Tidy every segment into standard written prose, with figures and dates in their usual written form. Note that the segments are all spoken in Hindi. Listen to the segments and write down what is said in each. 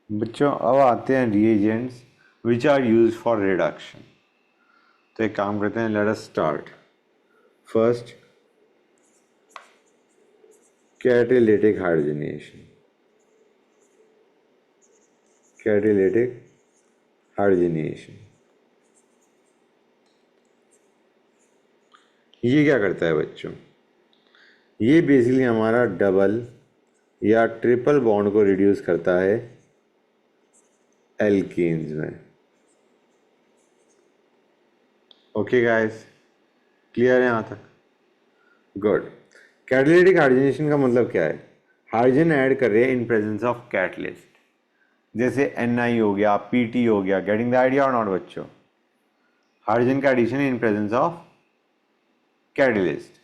बच्चों अब आते हैं reagents which are use for reduction. तो एक काम करते हैं, let us start. First, catalytic hydrogenation. Catalytic hydrogenation ये क्या करता है बच्चों? ये बेसिकली हमारा डबल या ट्रिपल बॉन्ड को रिड्यूस करता है एल्कीन्स में। ओके गाइस, क्लियर है यहाँ तक? गुड। कैटालिटिक हाइड्रोजनेशन का मतलब क्या है? हाइड्रोजन ऐड कर रहे हैं इन प्रेजेंस ऑफ कैटलिस्ट, जैसे Ni हो गया, Pt हो गया। गेटिंग द आइडिया और नॉट बच्चों? हाइड्रोजन का addition in presence of catalyst.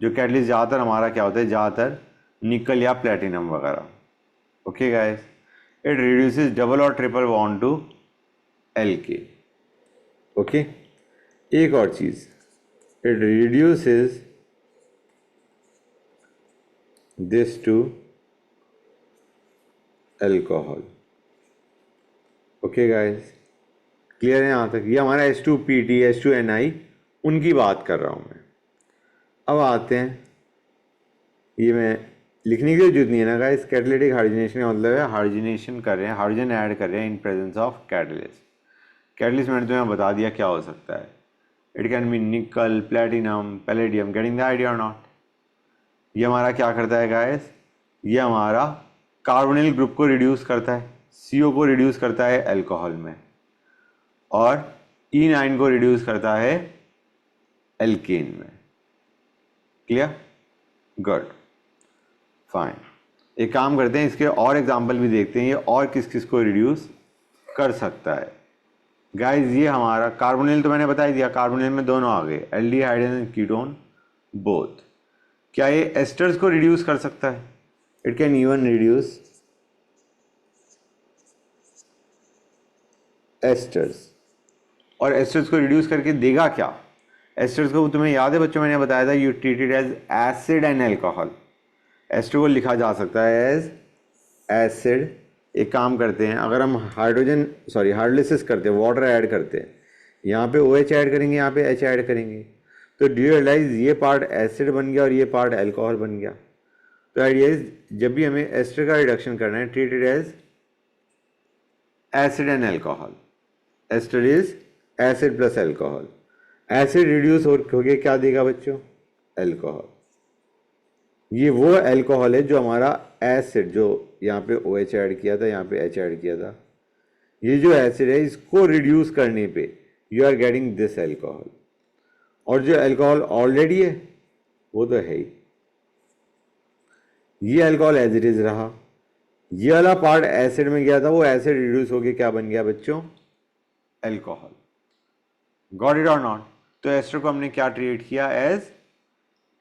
जो कैटलिस्ट ज़्यादातर हमारा क्या होता है, ज़्यादातर निकल या प्लेटिनम वगैरह। Okay guys, it reduces double और triple bond to Lk। Okay, एक और चीज़, it reduces this to alcohol. Okay guys, clear है यहाँ तक? ये हमारा H2Pt H2Ni उनकी बात कर रहा हूँ मैं। अब आते हैं, ये मैं लिखने की जरूरत नहीं है ना गाइस। कैटालिटिक हाइड्रोजनेशन का मतलब है हाइड्रोजनेशन कर रहे हैं, हाइड्रोजन ऐड कर रहे हैं in presence of catalyst. Catalyst मैंने तुम्हें बता दिया क्या हो सकता है। इट कैन बी निकल, platinum, palladium. Getting the idea और नॉट? ये हमारा क्या करता है गाइस? ये हमारा कार्बोनिल ग्रुप को रिड्यूस करता है, CO को रिड्यूस करता है अल्कोहल में, और E9 को रिड्यूस करता है एल्केन में। क्लियर? Good, fine. एक काम करते हैं, इसके और एग्जांपल भी देखते हैं, ये और किस किस को रिड्यूस कर सकता है। गाइस ये हमारा कार्बोनिल तो मैंने बता ही दिया, कार्बोनिल में दोनों आ गए, एल्डिहाइड एंड कीटोन बोथ। क्या ये एस्टर्स को रिड्यूस कर सकता है? It can even reduce asters. और एस्टर्स को रिड्यूस करके देगा क्या? एस्टर्स को तुम्हें याद है बच्चों, मैंने बताया था, you treated as acid and alcohol. Ester को लिखा जा सकता है एज एसिड। एक काम करते हैं, अगर हम हाइड्रोलिसिस करते हैं, वाटर ऐड करते हैं, यहाँ पे OH ऐड करेंगे, यहाँ पे H ऐड करेंगे, तो डू यू रियलाइज ये पार्ट एसिड बन गया और ये पार्ट अल्कोहल बन गया। तो आइडिया इज, जब भी हमें एस्टर का रिडक्शन करना है, treated as acid and alcohol. Ester is acid plus alcohol. Acid reduce होके क्या देगा बच्चों? अल्कोहल। ये वो अल्कोहल है जो हमारा एसिड, जो यहाँ पे OH ऐड किया था, यहाँ पे H ऐड किया था, ये जो एसिड है इसको रिड्यूस करने पे you are getting this alcohol. और जो अल्कोहल ऑलरेडी है वो तो है ही, ये अल्कोहल एज इट इज रहा, ये वाला पार्ट एसिड में गया था, वो एसिड रिड्यूस होके क्या बन गया बच्चों? अल्कोहल। गॉट इट और नॉट? तो एस्टर को हमने क्या ट्रीट किया? As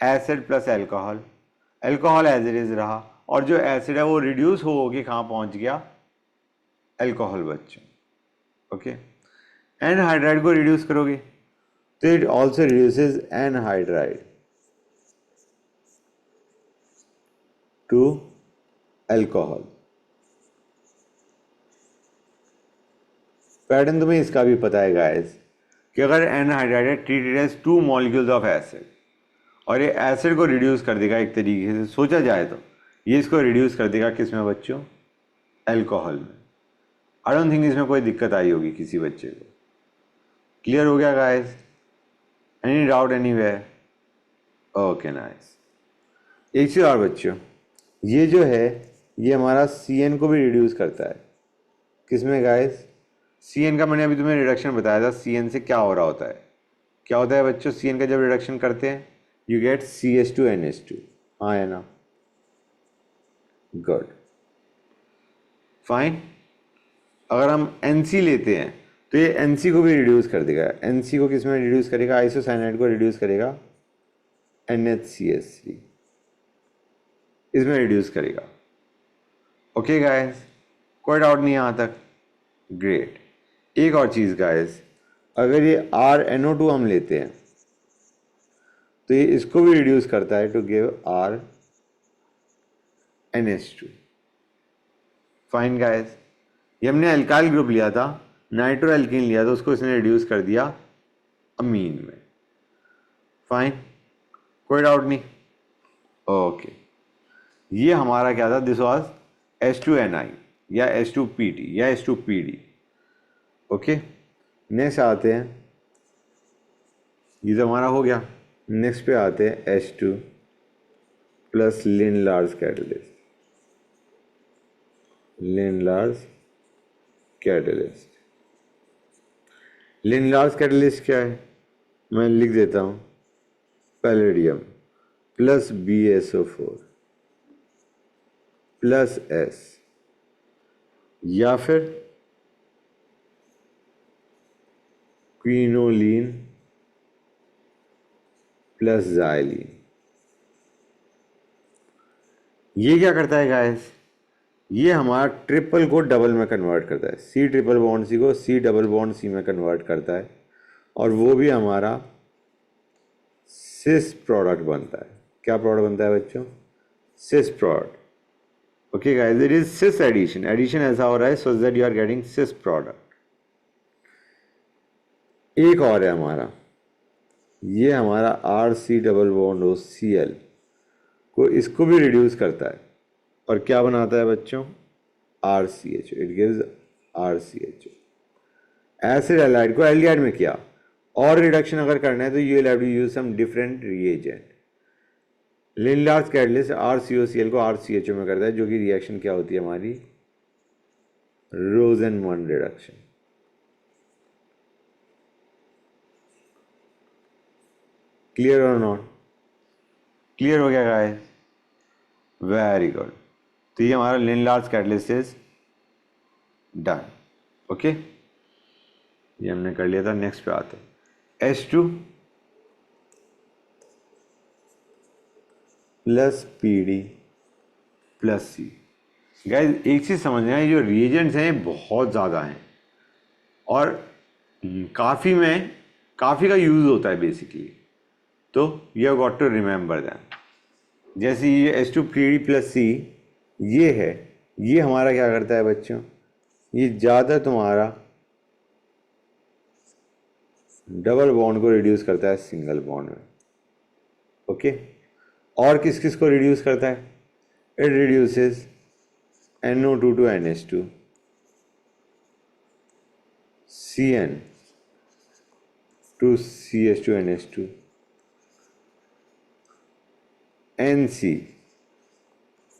acid plus alcohol. Alcohol as it is रहा, और जो एसिड है वो रिड्यूस हो के कहाँ पहुंच गया? अल्कोहल बच्चों। ओके, एनहाइड्राइड को रिड्यूस करोगे तो it also reduces anhydride to alcohol. Pattern तुम्हें इसका भी पता है गाइस, कि अगर एनहाइड्राइड है treated as 2 molecules of acid, और ये एसिड को रिड्यूस कर देगा, एक तरीके से सोचा जाए तो ये इसको रिड्यूस कर देगा किस में बच्चों? अल्कोहल में। आई डोंट थिंक इसमें कोई दिक्कत आई होगी किसी बच्चे को। क्लियर हो गया guys? Any doubt anywhere? Okay nice. एक चीज़ और बच्चों, ये जो है ये हमारा CN को भी रिड्यूस करता है। किस में गाइस? CN का मैंने अभी तुम्हें रिडक्शन बताया था, CN से क्या हो रहा होता है। क्या होता है बच्चों CN का जब रिडक्शन करते हैं? You get CH2NH2। हाँ है ना? Good, fine. अगर हम NC लेते हैं तो ये NC को भी रिड्यूस कर देगा। NC को किस में रिड्यूस करेगा? आइसोसाइनाइड को रिड्यूस करेगा NHCH3, इसमें रिड्यूस करेगा। ओके गाइस, कोई डाउट नहीं यहाँ तक? ग्रेट। एक और चीज़ गाइस, अगर ये RNO2 हम लेते हैं तो ये इसको भी रिड्यूस करता है to give RNH2। Fine guys, ये हमने एल्काइल ग्रुप लिया था, नाइट्रो एल्कीन लिया था, उसको इसने रिड्यूस कर दिया अमीन में। फाइन, कोई डाउट नहीं। ओके, ये हमारा क्या था, दिस वाज H2Ni या H2PT या H2PD। ओके, नेक्स्ट आते हैं, ये तो हमारा हो गया। नेक्स्ट पे आते हैं H2 plus Lindlar catalyst. Lindlar catalyst, Lindlar catalyst क्या है, मैं लिख देता हूँ, palladium plus BSO4 plus S, या फिर क्विनोलिन प्लस ज़ाइलिन। ये क्या करता है गाइस, ये हमारा ट्रिपल को डबल में कन्वर्ट करता है, C ट्रिपल बॉन्ड C को C डबल बॉन्ड C में कन्वर्ट करता है, और वो भी हमारा सिस प्रोडक्ट बनता है। क्या प्रोडक्ट बनता है बच्चों, cis product. Okay guys, it is cis addition, addition ऐसा हो रहा है so that you are getting cis product. एक और है हमारा, ये हमारा RC डबल बॉन्ड हो Cl को, इसको भी रिड्यूस करता है, और क्या बनाता है बच्चों, RCH, it gives RCH। Acid halide को एल्डिहाइड में किया, और रिडक्शन अगर करना है तो you will have to use some different reagent. Lindlar catalyst RCOCl को RCHO में करता है, जो कि रिएक्शन क्या होती है हमारी, रोजेनमंड रिडक्शन। क्लियर और नॉट, क्लियर हो गया गाइस, वेरी गुड। तो ये हमारा लिन-लार्ज कैटलिस्ट इज डन। ओके, ये हमने कर लिया था। नेक्स्ट पे आते हैं, H2 plus PD plus C। Guys एक चीज़ समझना है, जो रिएजेंट्स हैं बहुत ज़्यादा हैं, और काफ़ी का यूज़ होता है बेसिकली, तो you have got to remember that. जैसे ये H2PD प्लस C ये है, ये हमारा क्या करता है बच्चों, ये ज़्यादा तुम्हारा डबल बॉन्ड को रिड्यूस करता है सिंगल बॉन्ड में। ओके, और किस किस को रिड्यूस करता है, it reduces NO2 to NH2, CN to CH2 NH2, NC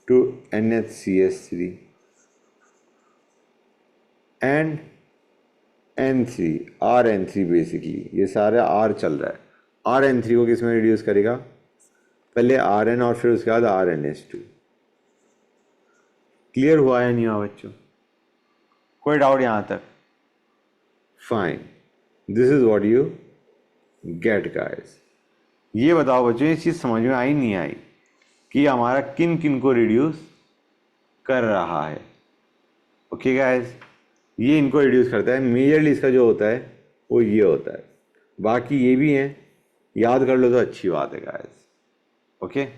to NHCH3 and N3 RN3। Basically ये सारा R चल रहा है, RN3 को किस में रिड्यूस करेगा, पहले RN और फिर उसके बाद RNH2। क्लियर हुआ है नहीं हुआ बच्चों, कोई डाउट यहाँ तक, fine, this is what you get guys. ये बताओ बच्चों, ये चीज़ समझ में आई नहीं आई कि हमारा किन किन को रिड्यूस कर रहा है। ओके गाइस, ये इनको रिड्यूस करता है, मेजरली इसका जो होता है वो ये होता है, बाकी ये भी हैं, याद कर लो तो अच्छी बात है गाइस। ओके,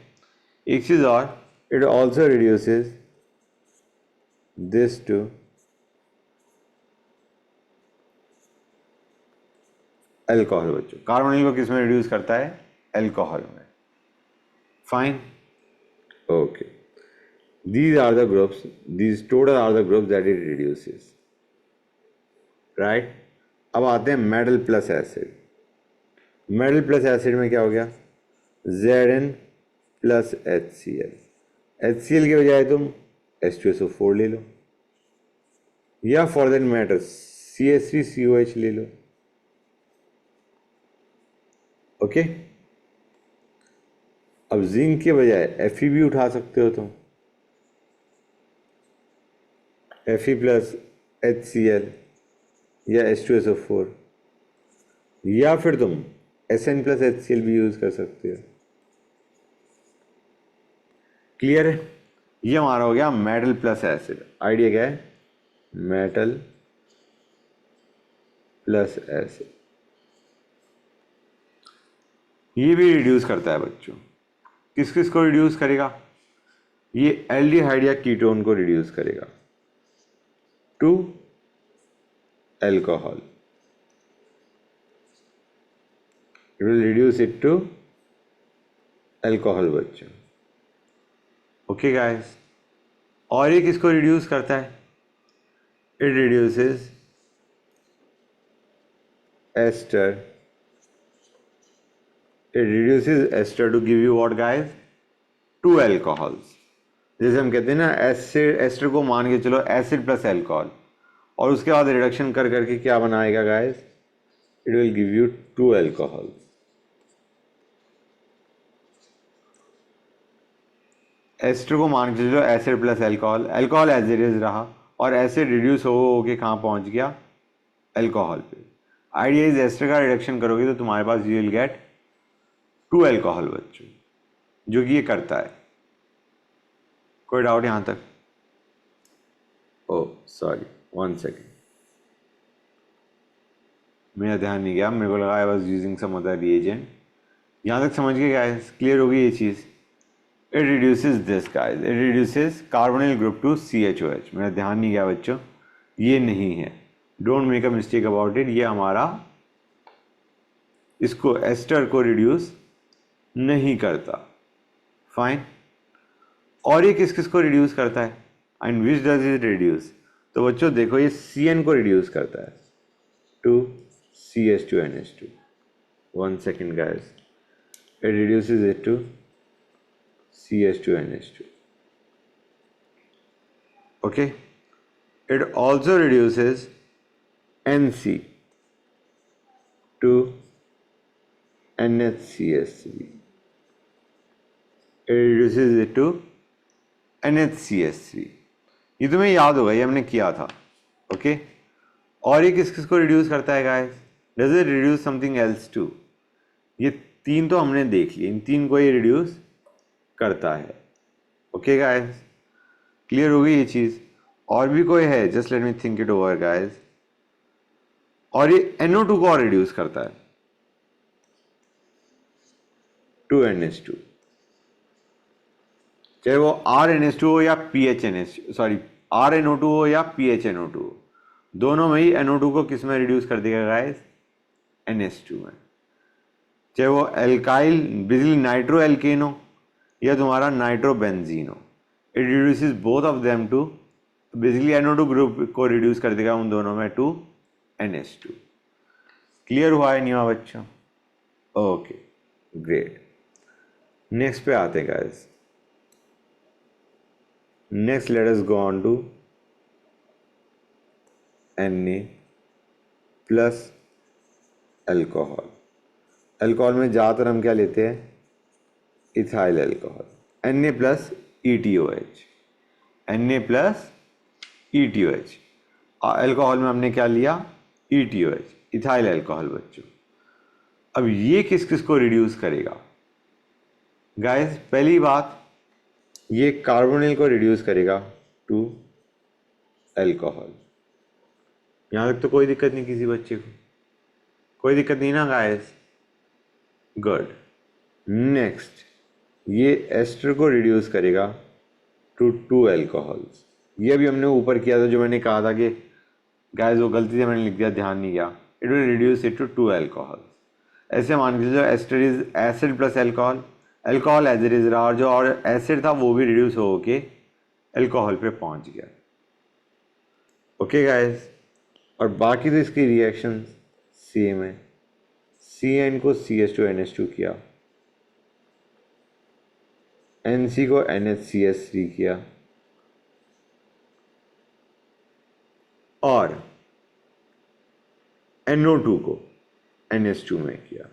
एक चीज़ और, it also reduces this to alcohol. बच्चों कार्बोनिल को किस में रिड्यूस करता है, अल्कोहल में। Fine, okay, these are the groups, these total are the groups that it reduces, right? अब आते हैं metal plus acid. Metal plus acid में क्या हो गया, Zn प्लस HCl, HCl के बजाय तुम H2SO4 ले लो, या फॉर दैट मैटर CH3COH ले लो। ओके, अब जिंक के बजाय Fe भी उठा सकते हो तुम, Fe प्लस HCl या H2SO4, या फिर तुम Sn प्लस HCl भी यूज कर सकते हो। क्लियर है, ये हमारा हो गया मेटल प्लस एसिड। आइडिया क्या है, मेटल प्लस एसिड, ये भी रिड्यूस करता है बच्चों, किस किस को रिड्यूस करेगा, ये एल्डिहाइड या कीटोन को रिड्यूस करेगा। To alcohol, it will reduce it to alcohol बच्चों। ओके गाइस, और ये किसको रिड्यूस करता है? It reduces ester, it reduces ester to give you what guys? Two alcohols. जैसे हम कहते हैं ना, एसिड, एस्टर को मान के चलो एसिड प्लस अल्कोहल, और उसके बाद रिडक्शन कर करके क्या बनाएगा guys? It will give you two alcohols. Ester को मान के चलो acid plus alcohol, alcohol as it is रहा, और एसिड रिड्यूस हो के कहाँ पहुंच गया? अल्कोहल पे। आइडिया इज एस्टर का रिडक्शन करोगे तो तुम्हारे पास you will get to alcohol बच्चों, जो कि ये करता है। कोई डाउट यहां तक? ओह सॉरी, वन सेकेंड, मेरा ध्यान नहीं गया, मेरे को लगा I was using some other reagent. यहाँ तक समझ के गाइस, क्लियर होगी ये चीज़? It reduces this guys, it reduces carbonyl group to CHOH। मेरा ध्यान नहीं गया बच्चों, ये नहीं है, don't make a mistake about it, ये हमारा इसको एस्टर को रिड्यूस नहीं करता। फाइन। और ये किस किस को रिड्यूस करता है? And which does it reduce? तो बच्चों देखो, ये CN को रिड्यूस करता है to CH2NH2। One second guys, it reduces it to CH2NH2। okay, it also reduces NC to NHCS3, it reduces it to NHCS3। ये तुम्हें याद होगा, ये हमने किया था। ओके, और ये किस किस को रिड्यूस करता है guys? Does it reduce something else to? ये तीन तो हमने देख लिए, इन तीन को ये रिड्यूस करता है। ओके गाइस, क्लियर हो गई ये चीज़? और भी कोई है? Just let me think it over guys. और ये NO2 को और रिड्यूस करता है टू NH2, चाहे वो RNH2 हो या RNO2 हो या PHNO2 हो, दोनों में ही NO2 को किस में रिड्यूस कर देगा गाइस? NH2 में। चाहे वो एल्काइल बेसिकली नाइट्रो एल्केन हो या तुम्हारा नाइट्रो बेंजीन हो, it reduces both of them to, basically NO2 group को रिड्यूस कर देगा उन दोनों में टू NH2। क्लियर हुआ है नहीं हुआ बच्चों? ओके ग्रेट, नेक्स्ट पे आते हैं guys. Next let us go on to Na plus alcohol. Alcohol में ज़्यादातर हम क्या लेते हैं? Ethyl alcohol, Na plus ETOH, Na plus ETOH। Alcohol में हमने क्या लिया? ETOH, इथाइल अल्कोहल बच्चों। अब ये किस किस को रिड्यूस करेगा गाइस? पहली बात, ये कार्बोनिल को रिड्यूस करेगा टू अल्कोहल। यहाँ तक तो कोई दिक्कत नहीं किसी बच्चे को? कोई दिक्कत नहीं ना गाइस? गुड। नेक्स्ट, ये एस्टर को रिड्यूस करेगा टू टू अल्कोहल्स। ये अभी हमने ऊपर किया था, जो मैंने कहा था कि गाइस वो गलती से मैंने लिख दिया, ध्यान नहीं गया। It will reduce it to two alcohols. ऐसे मान के चलो ester is acid plus alcohol, alcohol as it is रहा, और जो और एसिड था वो भी रिड्यूस हो के अल्कोहल पे पहुंच गया। ओके गाइस, और बाकी तो इसकी रिएक्शन सेम है। CN को CH2NH2 किया, NC को NHCS3 किया, और NO2 को NH2 में किया।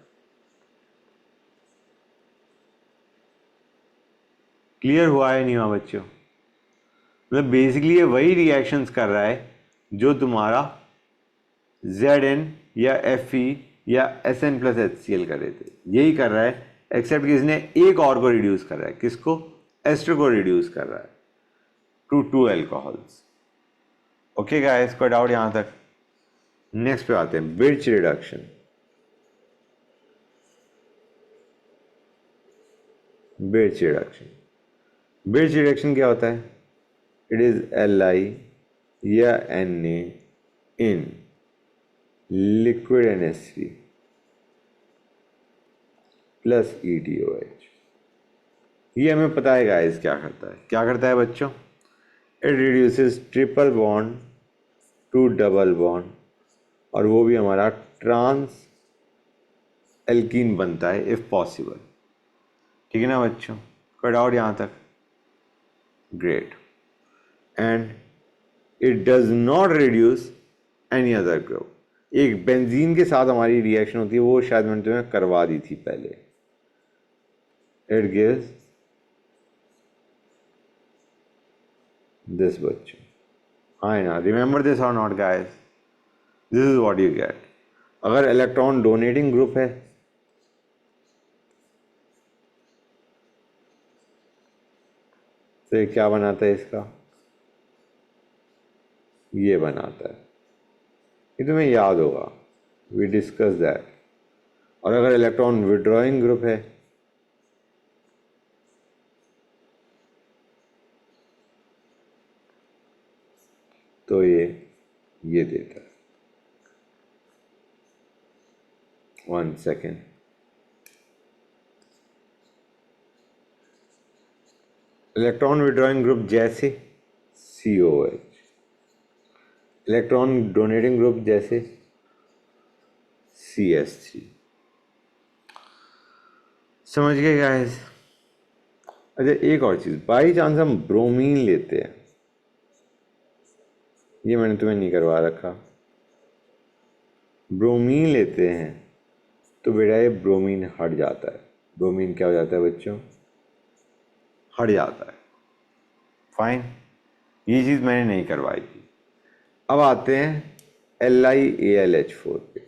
क्लियर हुआ है नहीं हुआ बच्चों? मतलब बेसिकली ये वही रिएक्शंस कर रहा है जो तुम्हारा Zn या Fe या Sn प्लस HCl कर रहे थे, यही कर रहा है, एक्सेप्ट कि इसने एक और को रिड्यूस कर रहा है। किसको? एस्टर को रिड्यूस कर रहा है to two alcohols. Okay guys, कोई डाउट यहां तक? नेक्स्ट पे आते हैं, बिर्च रिडक्शन। बिर्च रिडक्शन क्या होता है? इट इज Li या Na in liquid NH3 plus ETOH। ये हमें पता है गाइस क्या करता है बच्चों, it reduces triple bond to double bond, और वो भी हमारा ट्रांस एल्कीन बनता है इफ पॉसिबल। ठीक है ना बच्चों, कोई डाउट यहाँ तक? Great. And it does not reduce any other group. एक बेंजीन के साथ हमारी रिएक्शन होती है, वो शायद मैंने तुम्हें करवा दी थी पहले। इट गिव्स दिस बच्चों, हाँ ना, रिमेंबर दिस और not guys, this is what you get. अगर इलेक्ट्रॉन डोनेटिंग ग्रुप है तो ये क्या बनाता है इसका, ये बनाता है, ये तुम्हें याद होगा, वी डिस्कस दैट। और अगर इलेक्ट्रॉन विड्रॉइंग ग्रुप है तो ये देता है। 1 सेकेंड, इलेक्ट्रॉन विड्रॉइंग ग्रुप जैसे COH, इलेक्ट्रॉन डोनेटिंग ग्रुप जैसे CH3। समझ गए गाइस? अच्छा एक और चीज़, बाई चांस हम ब्रोमीन लेते हैं, ये मैंने तुम्हें नहीं करवा रखा, ब्रोमीन लेते हैं तो बेटा ये ब्रोमीन हट जाता है। ब्रोमीन क्या हो जाता है बच्चों, हट जाता है। फाइन, ये चीज़ मैंने नहीं करवाई थी। अब आते हैं LiAlH4 पे।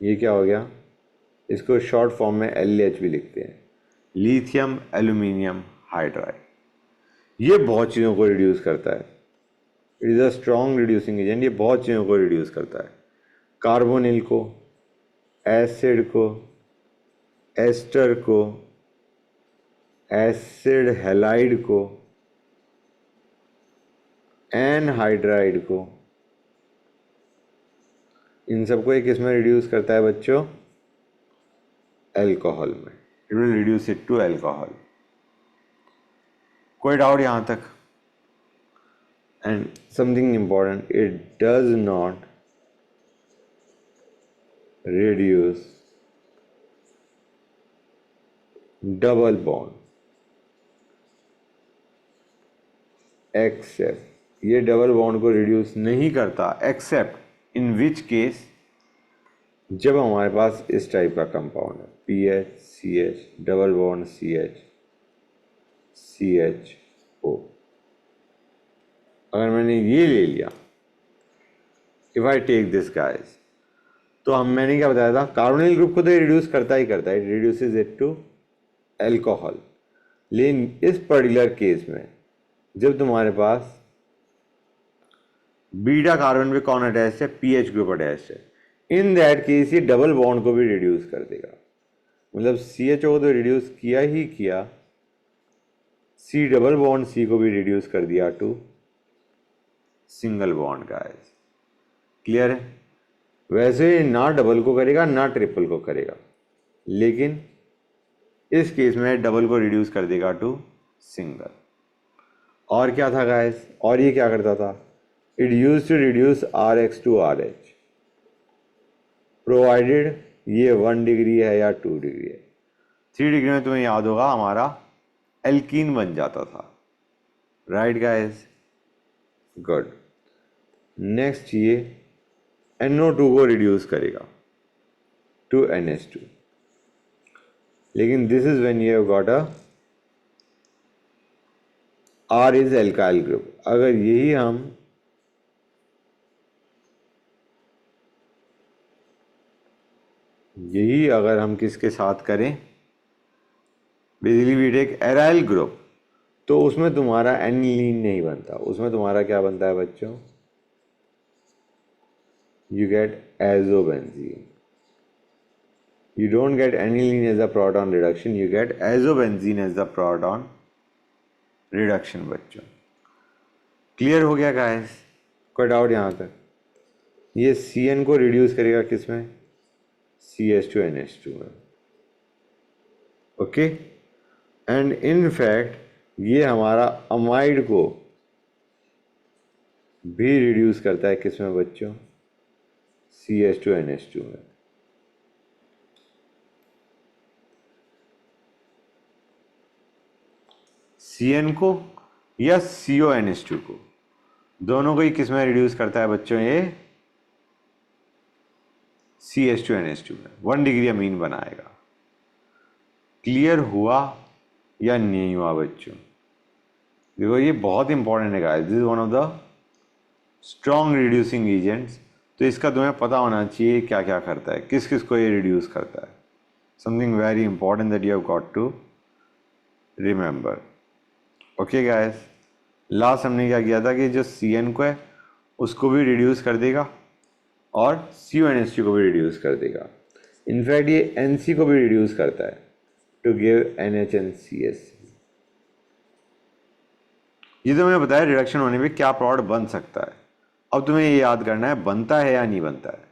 ये क्या हो गया, इसको शॉर्ट फॉर्म में LH भी लिखते हैं, लिथियम एल्यूमिनियम हाइड्राइड। ये बहुत चीज़ों को रिड्यूस करता है, it is a strong reducing agent. ये बहुत चीज़ों को रिड्यूस करता है, कार्बोनिल को, एसिड को, एस्टर को, एसिड हैलाइड को, एनहाइड्राइड को, इन सबको एक इसमें रिड्यूस करता है बच्चों, अल्कोहल में। It will reduce it to alcohol. कोई डाउट यहाँ तक? And something important, it does not reduce double bond except, ये डबल बॉन्ड को रिड्यूस नहीं करता एक्सेप्ट इन विच केस, जब हमारे पास इस टाइप का कंपाउंड है, PH CH double bond CH CHO। अगर मैंने ये ले लिया, if I take this guys, तो मैंने क्या बताया था, कार्बोनिल ग्रुप को तो ये रिड्यूस करता ही करता है, it reduces it to alcohol. लेकिन इस पर्टिकुलर केस में जब तुम्हारे पास बीटा कार्बन पे कौन अटैच है, PH ग्रुप अटैच है, इन दैट केस ये डबल बॉन्ड को भी रिड्यूस कर देगा। मतलब CHO को तो रिड्यूस किया ही किया, C डबल बॉन्ड C को भी रिड्यूस कर दिया to single bond guys. Clear है? वैसे ना डबल को करेगा ना ट्रिपल को करेगा, लेकिन इस केस में डबल को रिड्यूस कर देगा टू सिंगल। और क्या था गाइस, और ये क्या करता था, it use to reduce RH to RH, provided ये 1 डिग्री है या 2 डिग्री है। 3 डिग्री में तुम्हें याद होगा हमारा एल्कीन बन जाता था, राइट गाइस? गुड। नेक्स्ट ये NO2 को रिड्यूस करेगा टू NH2, लेकिन this is when you have got a R is alkyl group. अगर यही अगर हम किसके साथ करें, basically we take aryl group, तो उसमें तुम्हारा एनिलीन नहीं बनता, उसमें तुम्हारा क्या बनता है बच्चों, you get azobenzene. You don't get aniline as a proton reduction, you get azobenzene as the proton reduction बच्चों। क्लियर हो गया गाइस? कोई डाउट यहाँ तक? ये CN को रिड्यूस करेगा किस में? CH2NH2 में। ओके, एंड इन फैक्ट ये हमारा अमाइड को भी रिड्यूस करता है किस में बच्चों? CH2NH2 में। CN को या CONH2 को, दोनों को ही किस में रिड्यूस करता है बच्चों? ये CH2NH2 में। 1 डिग्री अमीन बनाएगा। क्लियर हुआ या नहीं हुआ बच्चों? देखो ये बहुत इंपॉर्टेंट है guys, this is one of the strong reducing agents. तो इसका तुम्हें पता होना चाहिए क्या क्या करता है, किस किस को ये रिड्यूस करता है। Something very important that you have got to remember. Okay guys, last हमने क्या किया था कि जो CN को है उसको भी रिड्यूस कर देगा और CONH2 को भी रिड्यूस कर देगा। इनफैक्ट ये NC को भी रिड्यूस करता है टू गिव NHNCS। ये तो मैंने बताया रिडक्शन होने पे क्या प्रोडक्ट बन सकता है। अब तुम्हें ये याद करना है बनता है या नहीं बनता है,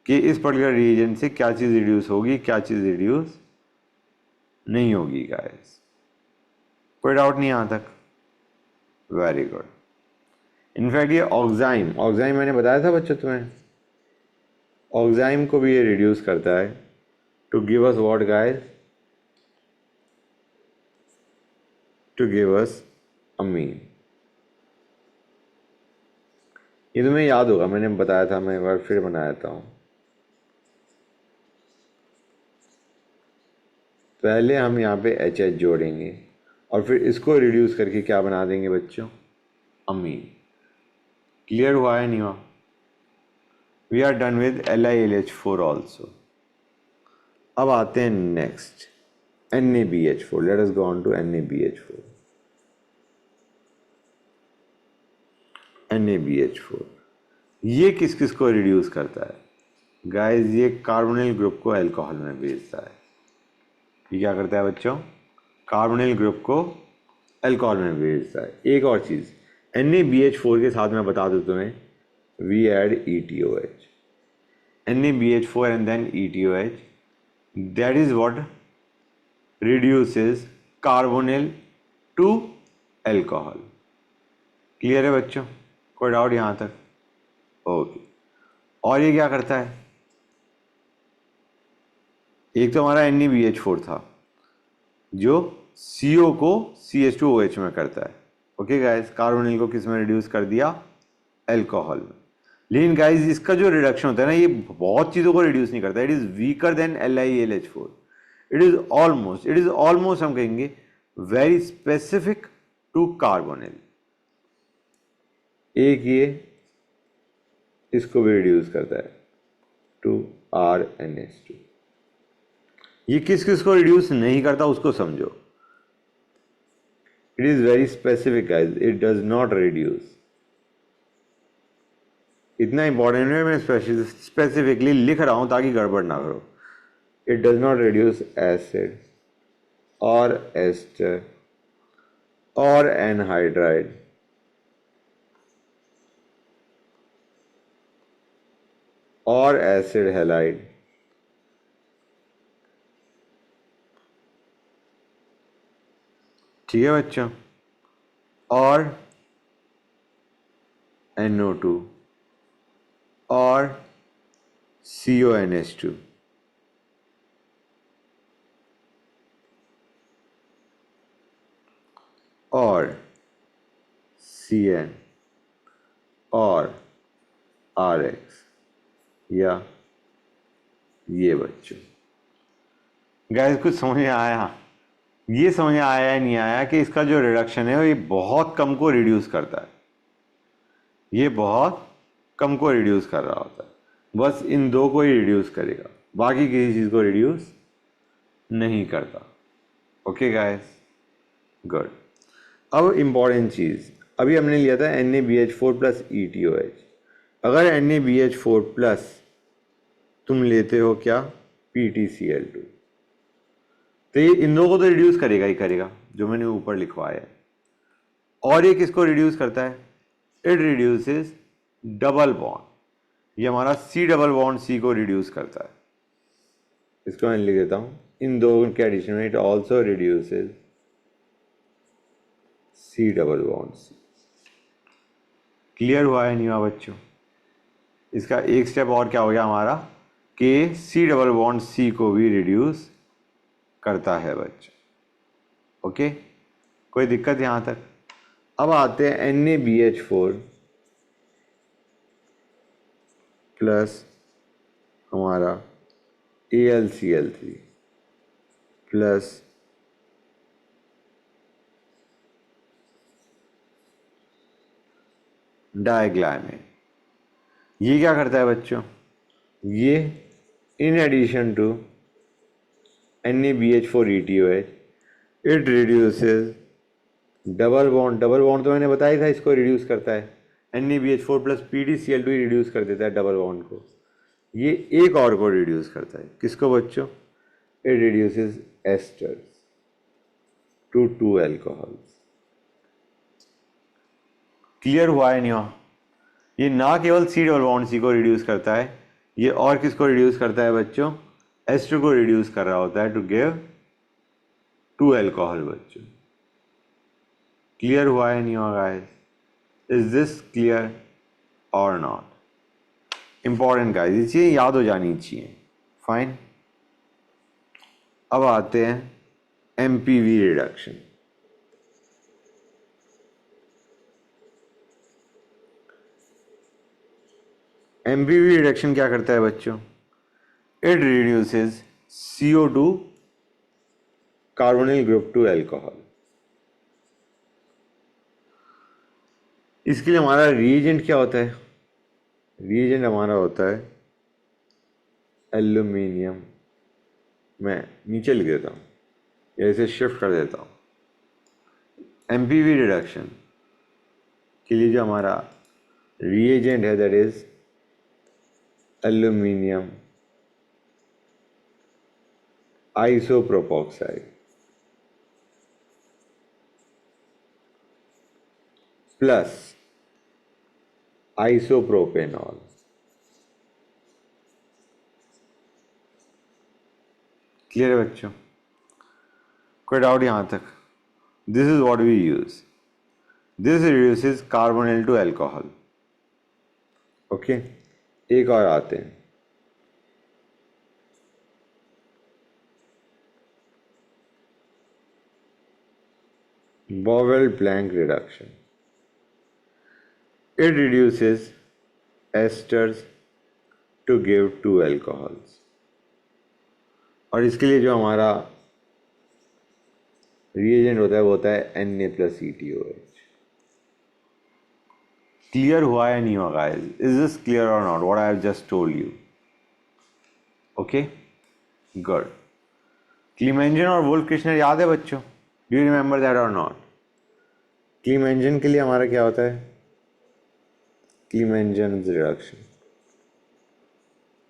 कि इस पर्टिकुलर रिएजेंट से क्या चीज़ रिड्यूस होगी, क्या चीज़ रिड्यूस नहीं होगी गाइस। कोई डाउट नहीं यहाँ तक? Very good. इनफैक्ट ये ऑक्साइम मैंने बताया था बच्चों तुम्हें, ऑक्साइम को भी ये रिड्यूस करता है to give us what guys? To give us amine. ये तुम्हें याद होगा, मैंने बताया था, मैं एक बार फिर बना देता हूँ। पहले हम यहाँ पे HH जोड़ेंगे और फिर इसको रिड्यूस करके क्या बना देंगे बच्चों? अमीन। क्लियर हुआ है नहीं हुआ? We are done with LiLH4 also. अब आते हैं next NaBH4। Let us go on to NaBH4। NaBH4 ये किस किस को रिड्यूस करता है गाइस? ये कार्बोनिल ग्रुप को अल्कोहल में भेजता है। ये क्या करता है बच्चों? कार्बोनिल ग्रुप को अल्कोहल में भेजता है। एक और चीज़ NaBH4 के साथ मैं बता दूं तुम्हें, we add ETOH। NaBH4 and then ETOH, that is what reduces carbonyl to alcohol। Clear है बच्चों? कोई डाउट यहाँ तक? ओके। और ये क्या करता है? एक तो हमारा NaBH4 था जो CO को CH2OH में करता है। ओके गाइस, कार्बोनिल को किस में रिड्यूस कर दिया? अल्कोहल में। लेकिन गाइस इसका जो रिडक्शन होता है ना, ये बहुत चीज़ों को रिड्यूस नहीं करता। It is weaker then LiLH4। It is almost हम कहेंगे वेरी स्पेसिफिक टू कार्बोनिल। एक ये इसको भी रिड्यूस करता है टू RNH2। ये किस किस को रिड्यूस नहीं करता उसको समझो। It is very specific guys, it does not reduce. इतना इंपॉर्टेंट है, मैं स्पेसिफिकली लिख रहा हूं ताकि गड़बड़ ना करो। It does not reduce acid और एस्टर और एनहाइड्राइड और एसिड हैलाइड ठीक है बच्चों, और NO2 और CONH2 और CN और RX या ये बच्चों। गाइस कुछ समझ में आया? ये समझ में आया या नहीं आया कि इसका जो रिडक्शन है ये बहुत कम को रिड्यूस करता है। ये बहुत कम को रिड्यूस कर रहा होता है, बस इन दो को ही रिड्यूस करेगा, बाकी किसी चीज़ को रिड्यूस नहीं करता। Okay guys, good. अब इम्पॉर्टेंट चीज़, अभी हमने लिया था NaBH4 प्लस ETOH। अगर NaBH4 प्लस तुम लेते हो क्या? PTCl2, तो ये इन दो को तो रिड्यूस करेगा ही करेगा, जो मैंने ऊपर लिखवाया है। और ये किसको रिड्यूस करता है? इट रिड्यूसेस डबल बॉन्ड, ये हमारा सी डबल बॉन्ड सी को रिड्यूस करता है। इसको मैं लिख देता हूँ, इन दो के एडिशन में it also reduces C double bond C. Clear हुआ है नहीं हुआ बच्चों? इसका एक स्टेप और क्या हो गया हमारा कि सी डबल बॉन्ड सी को भी रिड्यूस करता है बच्चों। ओके, कोई दिक्कत यहाँ तक? अब आते हैं NaBH4 प्लस हमारा AlCl3 प्लस डाइग्लाइमेट। ये क्या करता है बच्चों? ये in addition to NaBH4 it reduces double bond तो मैंने बताया था इसको रिड्यूस करता है। NaBH4 प्लस PdCl2 ही रिड्यूस कर देता है डबल बॉन्ड को। ये एक और को रिड्यूस करता है, किसको बच्चों? It reduces esters to 2 alcohols. Clear हुआ है नहीं हुआ? ये ना केवल सी डबल बॉन्ड सी को रिड्यूस करता है, ये और किसको रिड्यूस करता है बच्चों? एस्टर को रिड्यूस कर रहा होता है टू गिव 2 अल्कोहल बच्चों। क्लियर हुआ है नहीं हुआ गाइस? इज दिस क्लियर और नॉट? इंपॉर्टेंट गाइस, ये चीज़ें याद हो जानी चाहिए। फाइन, अब आते हैं MPV रिडक्शन। MPV रिडक्शन क्या करता है बच्चों? It reduces CO2 carbonyl group 2 alcohol. इसके लिए हमारा रिएजेंट क्या होता है? रिएजेंट हमारा होता है एल्यूमिनियम। मैं नीचे लिख देता हूँ या इसे शिफ्ट कर देता हूँ। MPV रिडक्शन के लिए जो हमारा रिएजेंट है that is aluminium isopropoxide plus isopropanol. Clear है बच्चों? कोई डाउट यहाँ तक? This is what we use. This reduces carbonyl to alcohol. Okay, एक और आते हैं Bovell-Planck reduction. It reduces esters to give 2 alcohols. और इसके लिए जो हमारा रिएजेंट होता है वो होता है Na+CtOH। क्लियर हुआ या नहीं हुआ गाइस? इज दिस क्लियर और not what I have just told you? Okay, good. Clemmensen और वोल्फ-किर्चनर याद है बच्चों? डू यू रिमेंबर दैट और नॉट? क्लीमेंजन के लिए हमारा क्या होता है? Clemmensen reduction.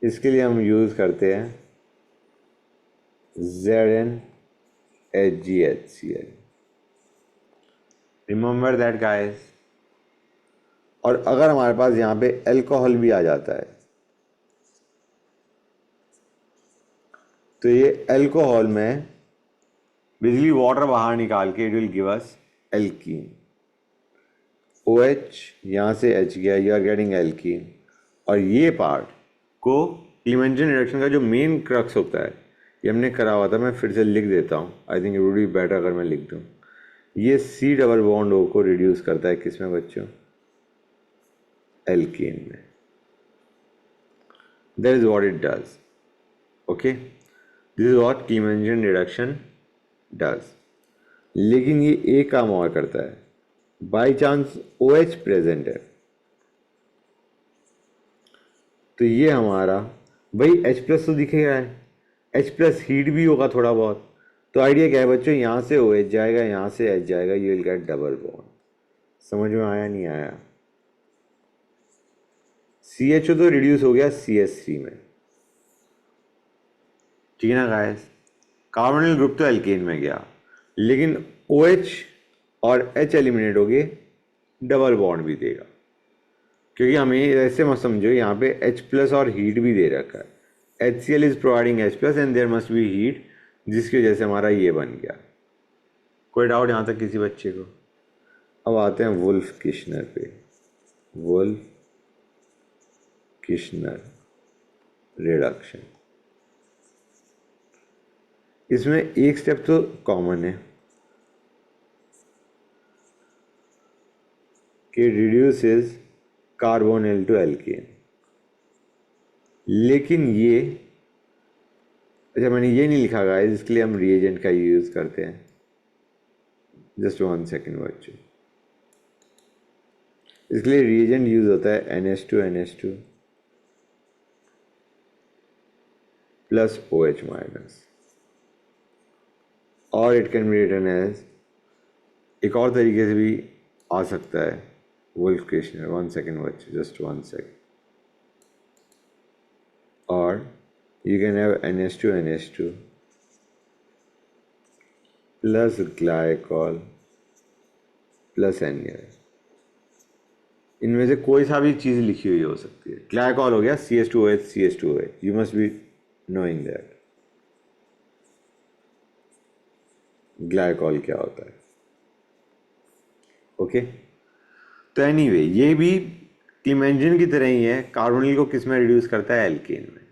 इसके लिए हम यूज़ करते हैं ZnHgHCl। Remember that guys. और अगर हमारे पास यहाँ पे अल्कोहल भी आ जाता है तो ये अल्कोहल में बिजली वाटर बाहर निकाल के it will give us alkene. OH यहाँ से H गया, यू आर गेटिंग एल्कीन। और ये पार्ट को क्लीमेंजन रिडक्शन का जो मेन क्रक्स होता है ये हमने करा हुआ था, मैं फिर से लिख देता हूँ। I think it would be better अगर मैं लिख दूँ। ये C डबल बॉन्ड O को रिड्यूस करता है किस में बच्चों? एल्कीन में। That is what it does. Okay, this is what Clemmensen reduction does. लेकिन ये एक काम और करता है। बाई चांस OH प्रेजेंट है तो ये हमारा भाई H+ तो दिख ही रहा है, H+ हीट भी होगा थोड़ा बहुत। तो आइडिया क्या है बच्चों? यहाँ से OH जाएगा, यहाँ से H जाएगा, you will gate double bond. समझ में आया नहीं आया? CHO तो रिड्यूस हो गया CH3 में, ठीक है ना गाइस? कार्बोनिल ग्रुप तो एल्केन में गया, लेकिन OH और H एलिमिनेट हो गए, डबल बॉन्ड भी देगा। क्योंकि हमें ऐसे मत समझो, यहाँ पे H प्लस और हीट भी दे रखा है। HCl is providing H plus and there must be heat, जिसकी वजह से हमारा ये बन गया। कोई डाउट यहाँ तक किसी बच्चे को? अब आते हैं वुल्फ किश्नर पे। वुल्फ किश्नर रिडक्शन, इसमें एक स्टेप तो कॉमन है कि रिड्यूसेस कार्बोनिल टू एल्केन, लेकिन ये, अच्छा मैंने ये नहीं लिखा गाइस, इसके लिए हम रिएजेंट का यूज़ करते हैं। जस्ट 1 सेकेंड बच्चों, इसके लिए रिएजेंट यूज़ होता है NH2 प्लस OH माइनस, और it can be written as, एक और तरीके से भी आ सकता है वुल्फ किश्नर। 1 सेकेंड बच्चों, जस्ट 1 सेकेंड। और you can have NH2 plus glycol plus NaOH। इनमें से कोई सा भी चीज़ लिखी हुई हो सकती है। ग्लाइकॉल हो गया CH2OH, you must be knowing that glycol क्या होता है। ओके, तो एनीवे ये भी क्लीमेंजिन की तरह ही है, कार्बोनिल को किस में रिड्यूस करता है? एल्केन में।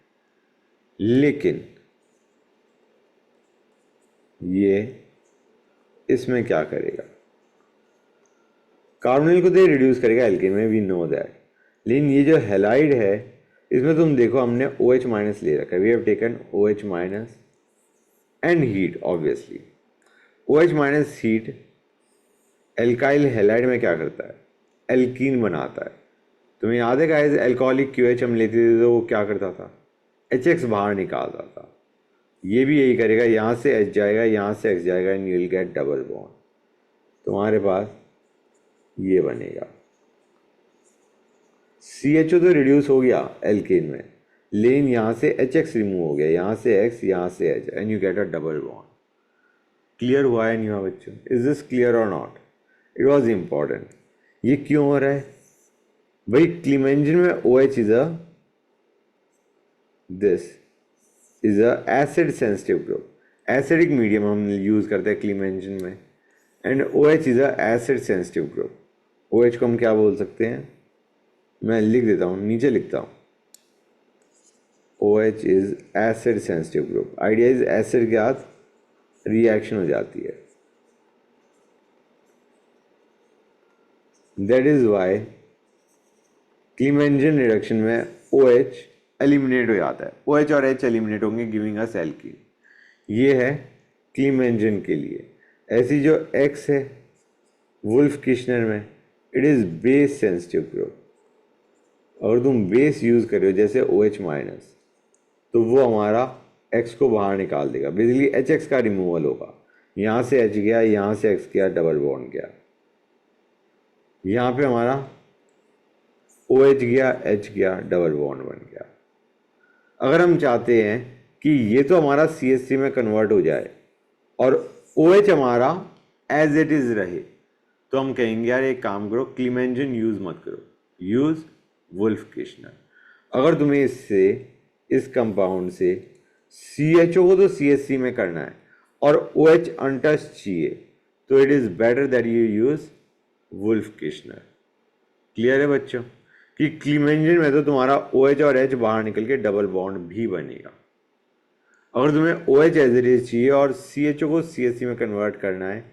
लेकिन ये इसमें क्या करेगा? कार्बोनिल को तो रिड्यूस करेगा एल्केन में, वी नो दैट। लेकिन ये जो हैलाइड है, इसमें तुम देखो हमने OH माइनस ले रखा है, we have taken OH minus and heat. Obviously OH minus heat alkyl halide में क्या करता है? एल्कीन बनाता है। तुम्हें याद है गाइस, एल्कोहलिक QH हम लेते थे तो वो क्या करता था? HX बाहर निकालता था। ये भी यही करेगा, यहाँ से H जाएगा, यहाँ से X जाएगा, and you will gate double bond. तुम्हारे पास ये बनेगा। CHO तो रिड्यूस हो गया एल्केन में, लेकिन यहाँ से HX रिमूव हो गया, यहाँ से X, यहाँ से H, and you get a double bond. Clear हुआ है नहीं हुआ बच्चों? इज दिस क्लियर और नॉट? It was important. ये क्यों हो रहा है भाई? क्लीमेंजिन में OH is this is a acid sensitive group, acidic medium हम यूज करते हैं क्लीमेंजिन में, and OH is a acid sensitive group. OH को हम क्या बोल सकते हैं? मैं लिख देता हूँ, नीचे लिखता हूँ। OH is acid sensitive group. Idea is acid के साथ रिएक्शन हो जाती है, दैट इज वाई क्लीमेंजिन रिडक्शन में OH एलिमिनेट हो जाता है। OH और H एलिमिनेट होंगे, गिविंग अस एल्कीन। ये है क्लीमेंजिन के लिए। ऐसी जो X है वुल्फ किश्नर में, it is base sensitive group. अगर तुम बेस यूज़ कर रहे हो जैसे OH माइनस, तो वो हमारा X को बाहर निकाल देगा। बेसिकली HX का रिमूवल होगा। यहाँ से H गया, यहाँ से X गया, डबल बॉन्ड गया। यहाँ पे हमारा OH गया, H गया, डबल बॉन्ड बन गया। अगर हम चाहते हैं कि ये तो हमारा CH3 में कन्वर्ट हो जाए और OH हमारा एज इट इज़ रहे, तो हम कहेंगे यार एक काम करो, क्लीमेंजिन यूज़ मत करो, यूज़ वुल्फ किश्नर। अगर तुम्हें इससे, इस कंपाउंड से CHO को तो CH3 में करना है और OH अनटच्ड चाहिए, तो it is better that you use Wolff Kishner. Clear है बच्चों? कि क्लीमेंजिन में तो तुम्हारा OH और H बाहर निकल के डबल बॉन्ड भी बनेगा। अगर तुम्हें OH एज इट इज चाहिए और CHO को CH3 में कन्वर्ट करना है,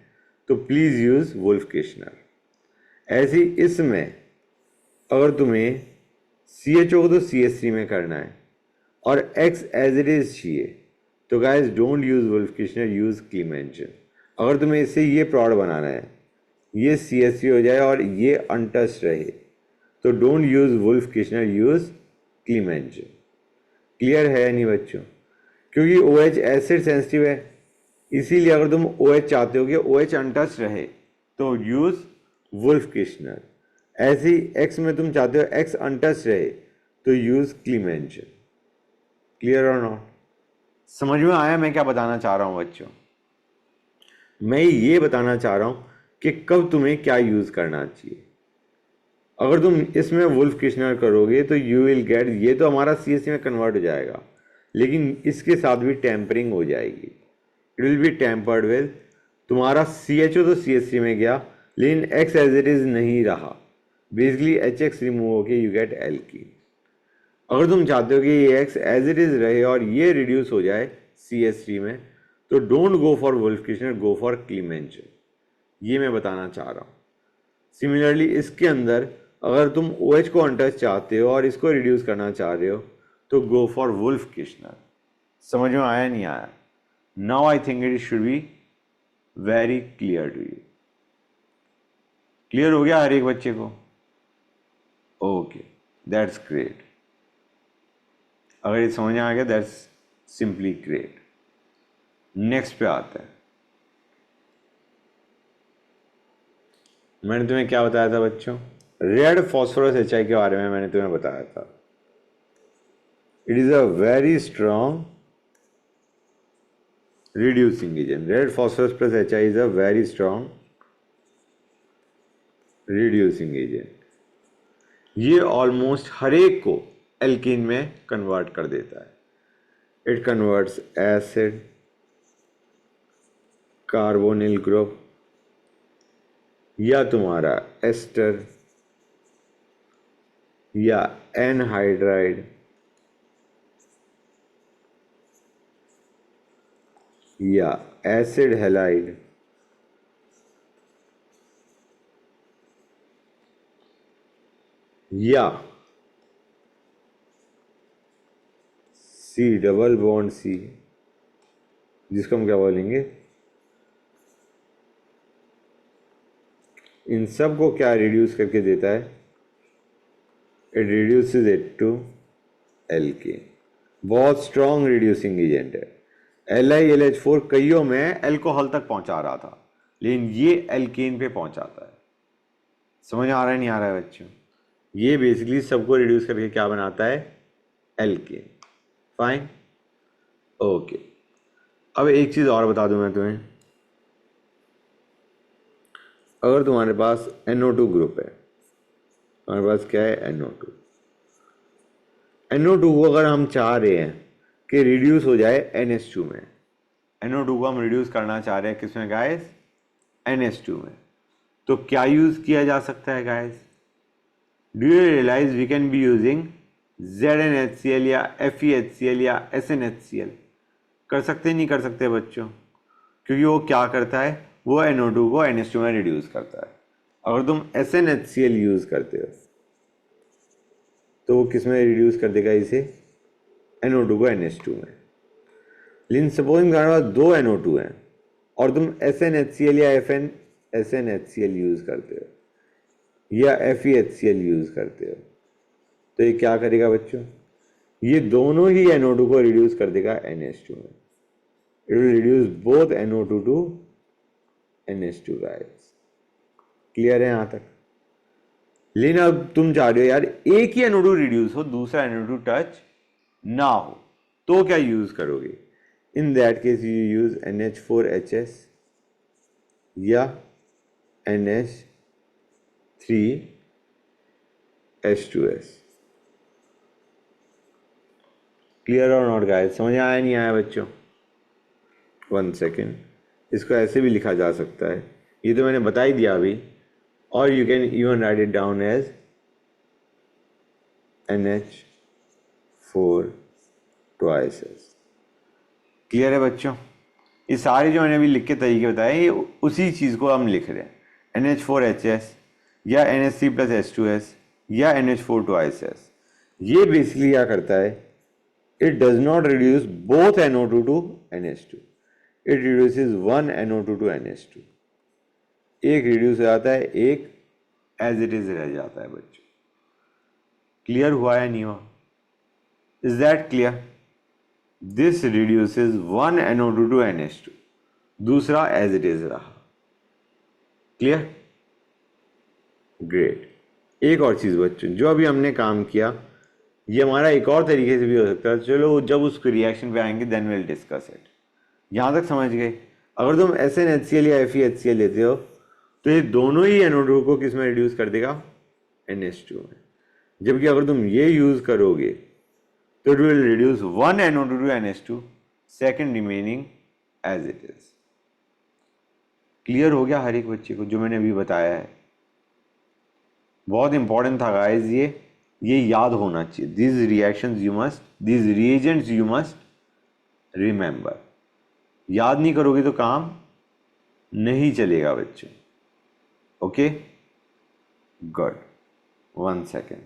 तो प्लीज़ यूज़ वुल्फ किश्नर। ऐसे ही इसमें अगर तुम्हें CHO को तो CH3 में करना है और X एज इट इज चाहिए, तो guys don't use Wolff Kishner, use Clemmensen. अगर तुम्हें इससे ये प्रोडक्ट बनाना है, ये CH3 हो जाए और ये अनटच्ड रहे, तो don't use Wolff Kishner, use Clemmensen. Clear है नहीं बच्चों? क्योंकि OH एसिड सेंसिटिव है, इसीलिए अगर तुम OH चाहते हो कि OH अनटच्ड रहे, तो यूज़ वुल्फ किश्नर। ऐसे ही X में तुम चाहते हो X अनटच्ड रहे, तो यूज़ क्लीमेंजिन। क्लियर और नॉट? समझ में आया मैं क्या बताना चाह रहा हूँ बच्चों? मैं ये बताना चाह रहा हूँ कि कब तुम्हें क्या यूज़ करना चाहिए। अगर तुम इसमें वुल्फ किश्नर करोगे तो यू विल गेट, ये तो हमारा CSC में कन्वर्ट हो जाएगा, लेकिन इसके साथ भी टेम्परिंग हो जाएगी। It will be tempered with, तुम्हारा CHO तो CH3 में गया, लेकिन X एज इट इज़ नहीं रहा, बेसिकली HX रिमूव होके यू गेट एल्कीन। अगर तुम चाहते हो कि ये X एज इट इज़ रहे और ये रिड्यूस हो जाए CH3 में, तो don't go for Wolff Kishner, go for Clemmensen. ये मैं बताना चाह रहा हूँ। सिमिलरली इसके अंदर अगर तुम OH को अनटच चाहते हो और इसको रिड्यूस करना चाह रहे हो तो गो फॉर वुल्फ किश्नर। समझ में आया नहीं आया? Now I think it should be very clear to you. Clear हो गया हर एक बच्चे को? Okay, that's great. अगर ये समझ में आ गया दैट्स सिंपली ग्रेट। नेक्स्ट पे आता है। मैंने तुम्हें क्या बताया था बच्चों? रेड फॉस्फोरस HI के बारे में मैंने तुम्हें बताया था। It is a very strong reducing agent. Red phosphorus plus HI is a very strong reducing agent. ये ऑलमोस्ट हर एक को एल्कीन में कन्वर्ट कर देता है। It converts acid, carbonyl group या तुम्हारा एस्टर या एनहाइड्राइड या एसिड हैलाइड या C डबल बॉन्ड C, जिसको हम क्या बोलेंगे, इन सब को क्या रिड्यूस करके देता है? It reduces it to alkane. बहुत स्ट्रॉन्ग रिड्यूसिंग एजेंट है। LiLH4 कईयों में एल्कोहल तक पहुंचा रहा था, लेकिन ये एल्केन पे पहुंचाता है। समझ आ रहा है नहीं आ रहा है बच्चों? ये बेसिकली सबको रिड्यूस करके क्या बनाता है? एल्केन। Fine, okay. अब एक चीज़ और बता दूं मैं तुम्हें। अगर तुम्हारे पास NO2 ग्रुप है, तुम्हारे पास क्या है? NO2 को अगर हम चाह रहे हैं कि रिड्यूस हो जाए NH2 में, NO2 को हम रिड्यूस करना चाह रहे हैं किसमें गाइस? NH2 में, तो क्या यूज़ किया जा सकता है guys? Do you realise we can be using ZnHCl या FeHCl या SnHCl? कर सकते नहीं कर सकते बच्चों? क्योंकि वो क्या करता है? वो NO2 को NH2 में रिड्यूस करता है। अगर तुम SnHCl यूज़ करते हो तो वो किस में रिड्यूस कर देगा इसे? NO2 को NH2 में। लेकिन सपोज तुम्हारे पास दो NO2 हैं और तुम SnHCl या SnHCl यूज़ करते हो या FeHCl यूज़ करते हो, तो ये क्या करेगा बच्चों? ये दोनों ही NO2 को रिड्यूस कर देगा NH2 में। It will reduce both NO2 to NH2 guys. Clear है यहाँ तक? लेकिन अब तुम चाह रहे हो यार एक ही NO2 रिड्यूस हो, दूसरा NO2 टच ना हो, तो क्या यूज करोगे? In that case you use NH4HS या NH3H2S। क्लियर और नॉट गाइस? समझ आया नहीं आया बच्चों? 1 सेकेंड, इसको ऐसे भी लिखा जा सकता है, ये तो मैंने बता ही दिया अभी, और you can even write it down as NH4 twice S। Clear है बच्चों? ये सारे जो मैंने अभी लिख के तरीके बताए ये उसी चीज़ को हम लिख रहे हैं। NH4HS या NH3+H2S या NH4 twice S। ये बेसिकली क्या करता है? It does not reduce both NO2 to NH2, it reduces one NO2 to NH2। एक रिड्यूस हो जाता है, एक एज इट इज रह जाता है बच्चों। क्लियर हुआ या नहीं हुआ? Is that clear? This reduces one NO2 to NH2, दूसरा एज इट इज रहा। क्लियर? ग्रेट। एक और चीज बच्चों, जो अभी हमने काम किया ये हमारा एक और तरीके से भी हो सकता है। चलो जब उस रिएक्शन पे आएंगे देन विल डिस्कस इट। यहां तक समझ गए? अगर तुम SnHCl या FeHCl लेते हो तो ये दोनों ही NO2 को किस में रिड्यूस कर देगा, NH2 में। जबकि अगर तुम ये यूज करोगे तो it will reduce 1 NO2 to NH2, second remaining as it is. Clear हो गया हर एक बच्चे को जो मैंने अभी बताया है? बहुत इंपॉर्टेंट था गाइस, ये याद होना चाहिए। These reactions you must, these reagents you must remember. याद नहीं करोगे तो काम नहीं चलेगा बच्चों। Okay, good, 1 second.